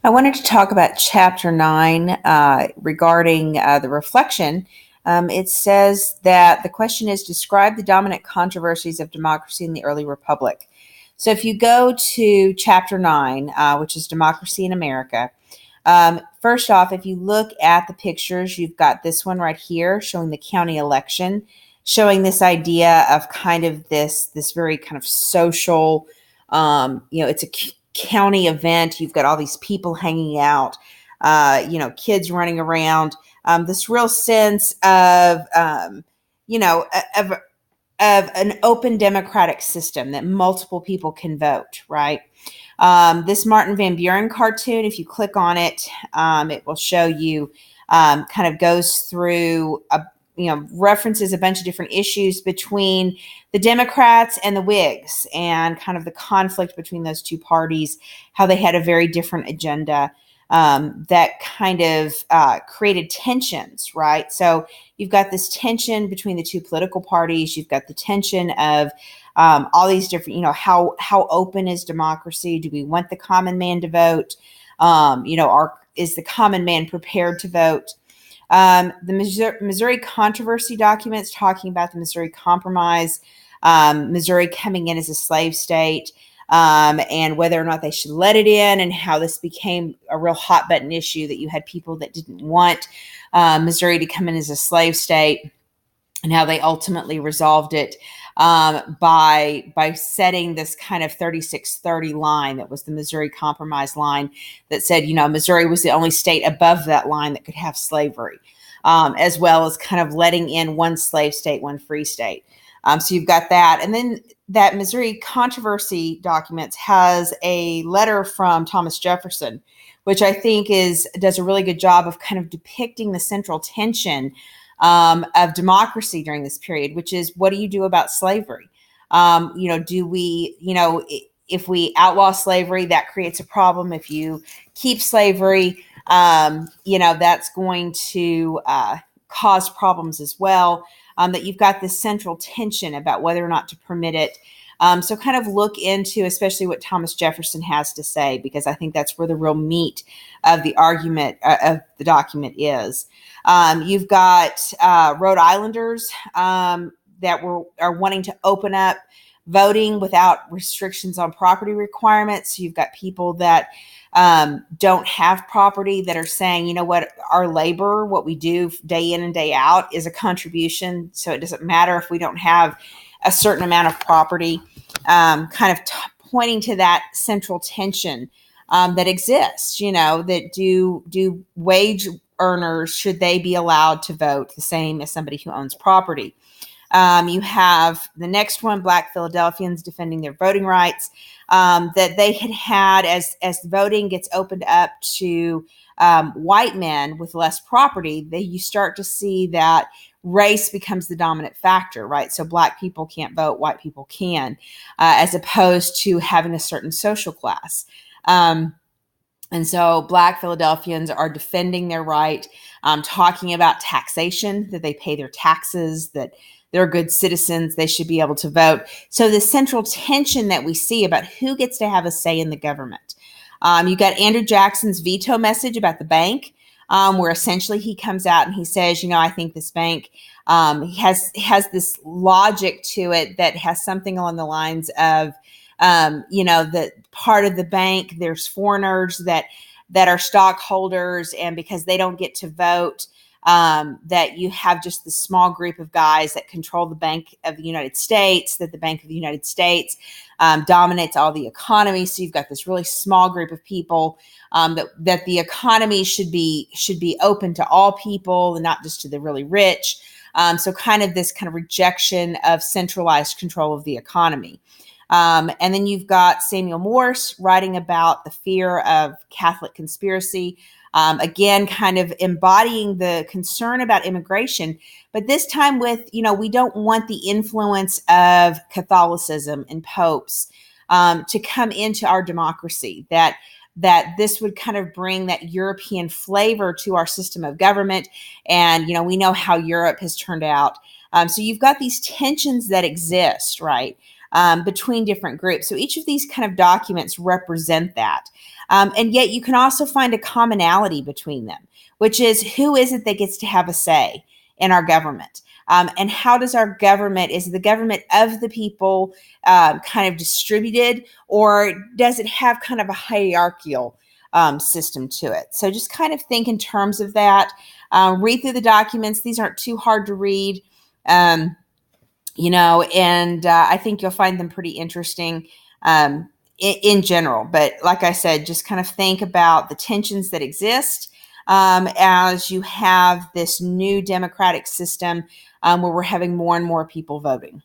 I wanted to talk about Chapter 9 regarding the reflection. It says that the question is describe the dominant controversies of democracy in the early republic. So if you go to Chapter 9, which is Democracy in America, first off, if you look at the pictures, you've got this one right here showing the county election, showing this idea of kind of this very kind of social, it's a county event. You've got all these people hanging out, kids running around. This real sense of, you know, of of an open democratic system that multiple people can vote, right? This Martin Van Buren cartoon, if you click on it, it will show you kind of goes through references a bunch of different issues between the Democrats and the Whigs and kind of the conflict between those two parties, how they had a very different agenda that kind of created tensions, right? So you've got this tension between the two political parties. You've got the tension of all these different, how open is democracy? Do we want the common man to vote? Is the common man prepared to vote? The Missouri controversy documents talking about the Missouri Compromise, Missouri coming in as a slave state, and whether or not they should let it in, and how this became a real hot button issue that you had people that didn't want Missouri to come in as a slave state, and how they ultimately resolved it by setting this kind of 3630 line that was the Missouri Compromise line that said, Missouri was the only state above that line that could have slavery, as well as kind of letting in one slave state, one free state. So you've got that. And then that Missouri controversy documents has a letter from Thomas Jefferson, which I think does a really good job of kind of depicting the central tension of democracy during this period, which is, what do you do about slavery? If we outlaw slavery, that creates a problem. If you keep slavery, that's going to cause problems as well. That you've got this central tension about whether or not to permit it. So kind of look into, especially what Thomas Jefferson has to say, because I think that's where the real meat of the argument of the document is. You've got Rhode Islanders that are wanting to open up voting without restrictions on property requirements. You've got people that don't have property that are saying, our labor, what we do day in and day out, is a contribution. So it doesn't matter if we don't have a certain amount of property, pointing to that central tension that exists, that do wage earners, should they be allowed to vote the same as somebody who owns property? You have the next one, Black Philadelphians defending their voting rights, that they had as voting gets opened up to white men with less property, you start to see that race becomes the dominant factor, right? So Black people can't vote, white people can, as opposed to having a certain social class. And so Black Philadelphians are defending their right, talking about taxation, that they pay their taxes, that they're good citizens, they should be able to vote. So the central tension that we see about who gets to have a say in the government. You got Andrew Jackson's veto message about the bank, where essentially he comes out and he says, I think this bank has this logic to it that has something along the lines of, that part of the bank, there's foreigners that are stockholders, and because they don't get to vote, that you have just this small group of guys that control the Bank of the United States, that the Bank of the United States dominates all the economy. So you've got this really small group of people that the economy should be open to all people and not just to the really rich. So kind of this kind of rejection of centralized control of the economy. And then you've got Samuel Morse writing about the fear of Catholic conspiracy. Again, kind of embodying the concern about immigration, but this time with, we don't want the influence of Catholicism and popes to come into our democracy, that this would kind of bring that European flavor to our system of government. And, we know how Europe has turned out. So you've got these tensions that exist, right? between different groups. So each of these kind of documents represent that. And yet you can also find a commonality between them, which is who is it that gets to have a say in our government? And how does our government, is the government of the people kind of distributed, or does it have kind of a hierarchical system to it? So just kind of think in terms of that. Read through the documents. These aren't too hard to read. And I think you'll find them pretty interesting in general. But like I said, just kind of think about the tensions that exist as you have this new democratic system where we're having more and more people voting.